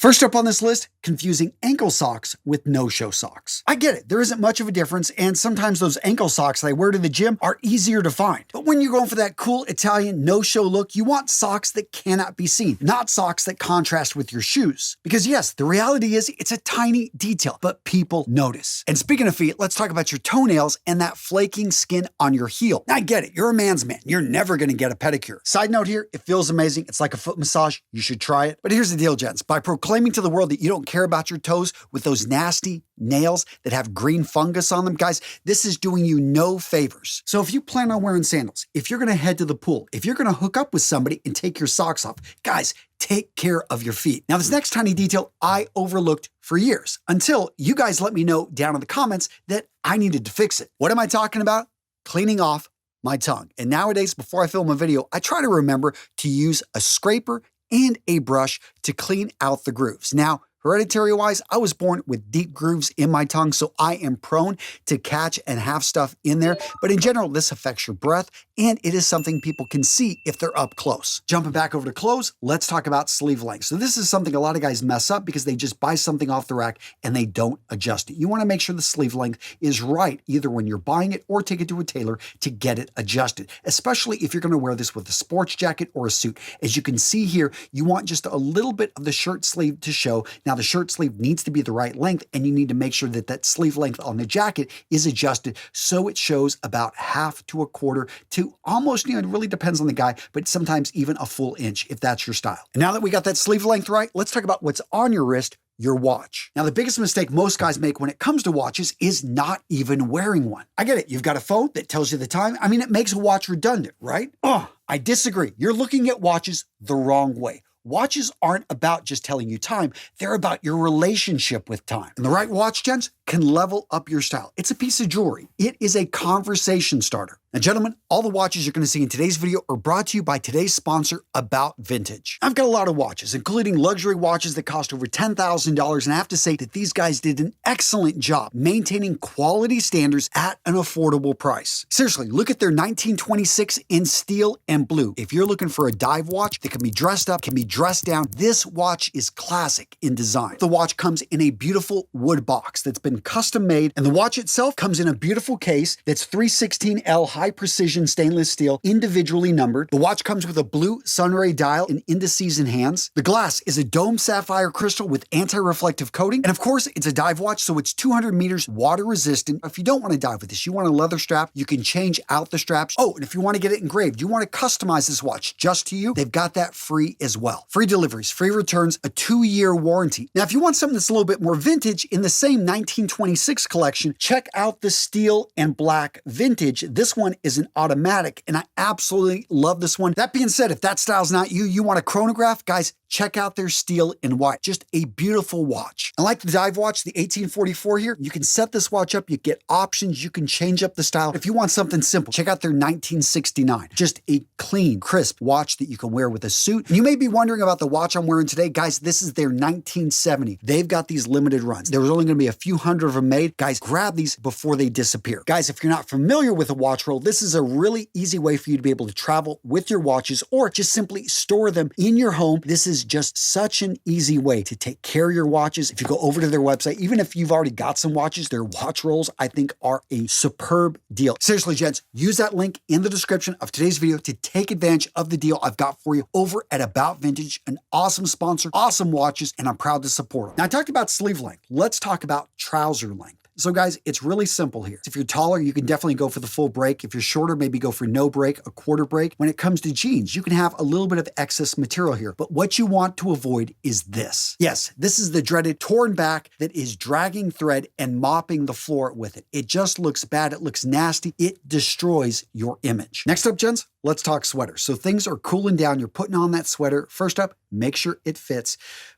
First up on this list, confusing ankle socks with no-show socks. I get it, there isn't much of a difference, and sometimes those ankle socks that I wear to the gym are easier to find. But when you're going for that cool Italian no-show look, you want socks that cannot be seen, not socks that contrast with your shoes. Because yes, the reality is it's a tiny detail, but people notice. And speaking of feet, let's talk about your toenails and that flaking skin on your heel. Now, I get it, you're a man's man. You're never gonna get a pedicure. Side note here, it feels amazing. It's like a foot massage. You should try it. But here's the deal, gents. By proclaiming to the world that you don't care about your toes with those nasty nails that have green fungus on them, guys, this is doing you no favors. So if you plan on wearing sandals, if you're gonna head to the pool, if you're gonna hook up with somebody and take your socks off, guys, take care of your feet. Now, this next tiny detail I overlooked for years until you guys let me know down in the comments that I needed to fix it. What am I talking about? Cleaning off my tongue. And nowadays, before I film a video, I try to remember to use a scraper and a brush to clean out the grooves. Now, hereditary-wise, I was born with deep grooves in my tongue, so I am prone to catch and have stuff in there. But in general, this affects your breath, and it is something people can see if they're up close. Jumping back over to clothes, let's talk about sleeve length. So this is something a lot of guys mess up because they just buy something off the rack and they don't adjust it. You want to make sure the sleeve length is right, either when you're buying it or take it to a tailor to get it adjusted, especially if you're going to wear this with a sports jacket or a suit. As you can see here, you want just a little bit of the shirt sleeve to show. Now, the shirt sleeve needs to be the right length, and you need to make sure that that sleeve length on the jacket is adjusted so it shows about half to a quarter to almost, it really depends on the guy, but sometimes even a full inch if that's your style. And now that we got that sleeve length right, let's talk about what's on your wrist, your watch. Now, the biggest mistake most guys make when it comes to watches is not even wearing one. I get it. You've got a phone that tells you the time. I mean, it makes a watch redundant, right? Oh, I disagree. You're looking at watches the wrong way. Watches aren't about just telling you time. They're about your relationship with time. And the right watch, gents, can level up your style. It's a piece of jewelry. It is a conversation starter. Now, gentlemen, all the watches you're going to see in today's video are brought to you by today's sponsor, About Vintage. I've got a lot of watches, including luxury watches that cost over $10,000, and I have to say that these guys did an excellent job maintaining quality standards at an affordable price. Seriously, look at their 1926 in steel and blue. If you're looking for a dive watch that can be dressed up, can be dressed down, this watch is classic in design. The watch comes in a beautiful wood box that's been custom made, and the watch itself comes in a beautiful case that's 316L high precision stainless steel, individually numbered. The watch comes with a blue sunray dial and indices and hands. The glass is a dome sapphire crystal with anti-reflective coating. And of course, it's a dive watch, so it's 200 meters water resistant. If you don't want to dive with this, you want a leather strap, you can change out the straps. Oh, and if you want to get it engraved, you want to customize this watch just to you, they've got that free as well. Free deliveries, free returns, a 2-year warranty. Now, if you want something that's a little bit more vintage in the same 1926 collection, check out the steel and black vintage. This one is an automatic, and I absolutely love this one. That being said, if that style's not you, you want a chronograph, guys, check out their steel and white. Just a beautiful watch. And like the dive watch, the 1844 here, you can set this watch up, you get options, you can change up the style. If you want something simple, check out their 1969. Just a clean, crisp watch that you can wear with a suit. And you may be wondering about the watch I'm wearing today. Guys, this is their 1970. They've got these limited runs. There's only gonna be a few hundred of them made. Guys, grab these before they disappear. Guys, if you're not familiar with a watch roll, this is a really easy way for you to be able to travel with your watches or just simply store them in your home. This is just such an easy way to take care of your watches. If you go over to their website, even if you've already got some watches, their watch rolls, I think, are a superb deal. Seriously, gents, use that link in the description of today's video to take advantage of the deal I've got for you over at About Vintage, an awesome sponsor, awesome watches, and I'm proud to support them. Now, I talked about sleeve length. Let's talk about trouser length. So guys, it's really simple here. If you're taller, you can definitely go for the full break. If you're shorter, maybe go for no break, a quarter break. When it comes to jeans, you can have a little bit of excess material here, but what you want to avoid is this. Yes, this is the dreaded torn back that is dragging thread and mopping the floor with it. It just looks bad. It looks nasty. It destroys your image. Next up, gents, let's talk sweaters. So things are cooling down. You're putting on that sweater. First up, make sure it fits.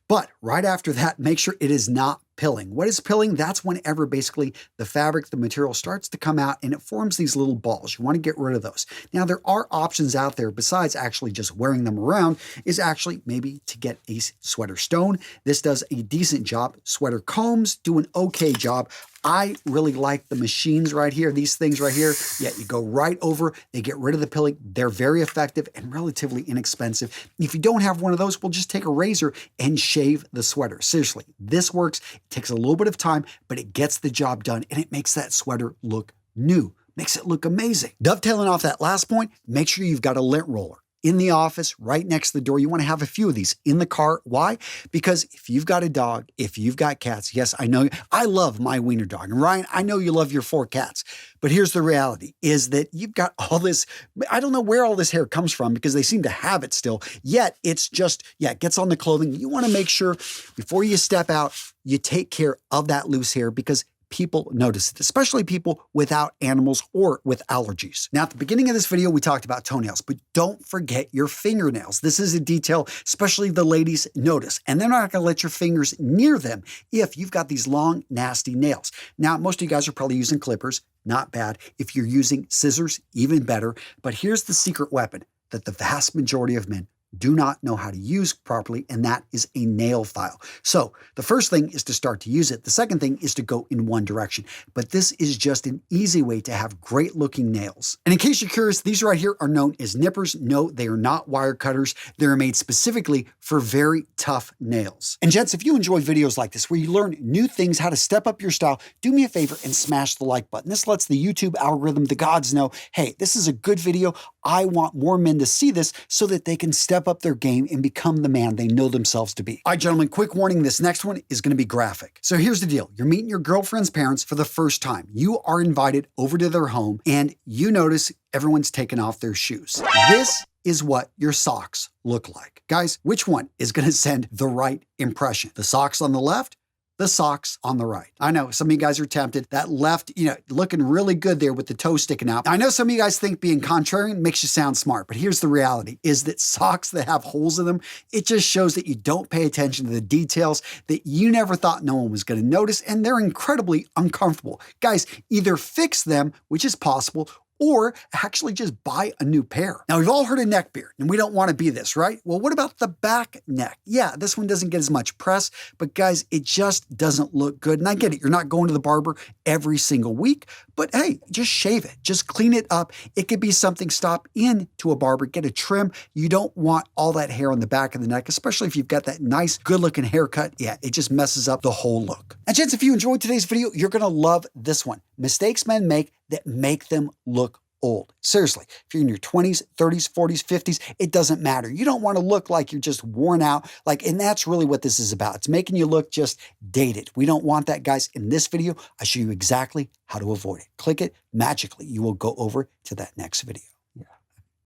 But right after that, make sure it is not pilling. What is pilling? That's whenever basically the fabric, the material starts to come out and it forms these little balls. You want to get rid of those. Now, there are options out there besides actually just wearing them around, is actually maybe to get a sweater stone. This does a decent job. Sweater combs do an okay job. I really like the machines right here, these things right here. Yeah, you go right over, they get rid of the pilling. They're very effective and relatively inexpensive. If you don't have one of those, we'll just take a razor and shave the sweater. Seriously, this works. It takes a little bit of time, but it gets the job done and it makes that sweater look new. Makes it look amazing. Dovetailing off that last point, make sure you've got a lint roller. In the office, right next to the door, you want to have a few of these in the car. Why? Because if you've got a dog, if you've got cats, yes, I know, I love my wiener dog. And Ryan, I know you love your 4 cats. But here's the reality, is that you've got all this, I don't know where all this hair comes from because they seem to have it still, yet it's just, yeah, it gets on the clothing. You want to make sure before you step out, you take care of that loose hair because people notice it, especially people without animals or with allergies. Now, at the beginning of this video, we talked about toenails, but don't forget your fingernails. This is a detail, especially the ladies notice, and they're not gonna let your fingers near them if you've got these long, nasty nails. Now, most of you guys are probably using clippers, not bad. If you're using scissors, even better. But here's the secret weapon that the vast majority of men do not know how to use properly, and that is a nail file. So the first thing is to start to use it. The second thing is to go in one direction. But this is just an easy way to have great looking nails. And in case you're curious, these right here are known as nippers. No, they are not wire cutters. They're made specifically for very tough nails. And gents, if you enjoy videos like this where you learn new things, how to step up your style, do me a favor and smash the like button. This lets the YouTube algorithm, the gods know, hey, this is a good video. I want more men to see this so that they can step up their game and become the man they know themselves to be. All right, gentlemen, quick warning, this next one is going to be graphic. So here's the deal. You're meeting your girlfriend's parents for the first time. You are invited over to their home and you notice everyone's taken off their shoes. This is what your socks look like. Guys, which one is going to send the right impression? The socks on the left? The socks on the right. I know some of you guys are tempted. That left, looking really good there with the toe sticking out. I know some of you guys think being contrarian makes you sound smart, but here's the reality, is that socks that have holes in them, it just shows that you don't pay attention to the details that you never thought no one was going to notice, and they're incredibly uncomfortable. Guys, either fix them, which is possible, or actually just buy a new pair. Now, we've all heard of neck beard, and we don't want to be this, right? Well, what about the back neck? Yeah, this one doesn't get as much press, but guys, it just doesn't look good. And I get it, you're not going to the barber every single week, but hey, just shave it, just clean it up. It could be something, stop in to a barber, get a trim. You don't want all that hair on the back of the neck, especially if you've got that nice, good looking haircut. Yeah, it just messes up the whole look. And gents, if you enjoyed today's video, you're gonna love this one. Mistakes men make that make them look old. Seriously, if you're in your 20s, 30s, 40s, 50s, it doesn't matter. You don't want to look like you're just worn out. And that's really what this is about. It's making you look just dated. We don't want that, guys. In this video, I show you exactly how to avoid it. Click it, magically, you will go over to that next video.